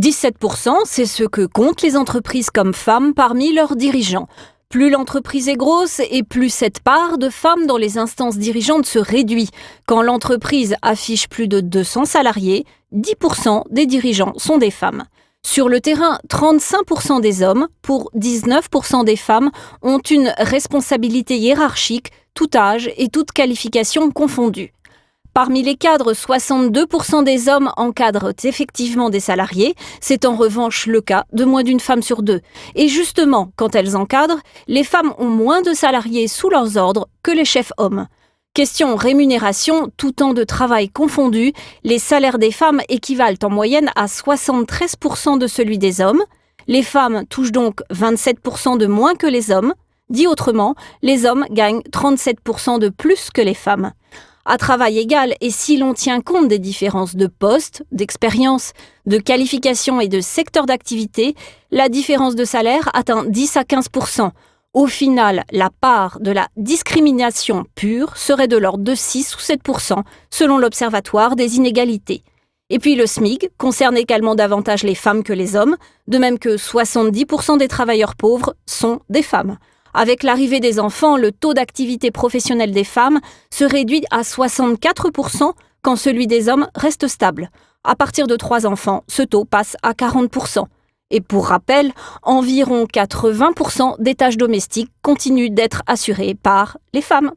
17%, c'est ce que comptent les entreprises comme femmes parmi leurs dirigeants. Plus l'entreprise est grosse et plus cette part de femmes dans les instances dirigeantes se réduit. Quand l'entreprise affiche plus de 200 salariés, 10% des dirigeants sont des femmes. Sur le terrain, 35% des hommes pour 19% des femmes ont une responsabilité hiérarchique, tout âge et toute qualification confondus. Parmi les cadres, 62% des hommes encadrent effectivement des salariés. C'est en revanche le cas de moins d'une femme sur deux. Et justement, quand elles encadrent, les femmes ont moins de salariés sous leurs ordres que les chefs hommes. Question rémunération, tout temps de travail confondu, les salaires des femmes équivalent en moyenne à 73% de celui des hommes. Les femmes touchent donc 27% de moins que les hommes. Dit autrement, les hommes gagnent 37% de plus que les femmes. À travail égal, et si l'on tient compte des différences de poste, d'expérience, de qualification et de secteur d'activité, la différence de salaire atteint 10 à 15%. Au final, la part de la discrimination pure serait de l'ordre de 6 ou 7%, selon l'Observatoire des inégalités. Et puis le SMIC concerne également davantage les femmes que les hommes, de même que 70% des travailleurs pauvres sont des femmes. Avec l'arrivée des enfants, le taux d'activité professionnelle des femmes se réduit à 64% quand celui des hommes reste stable. À partir de 3 enfants, ce taux passe à 40%. Et pour rappel, environ 80% des tâches domestiques continuent d'être assurées par les femmes.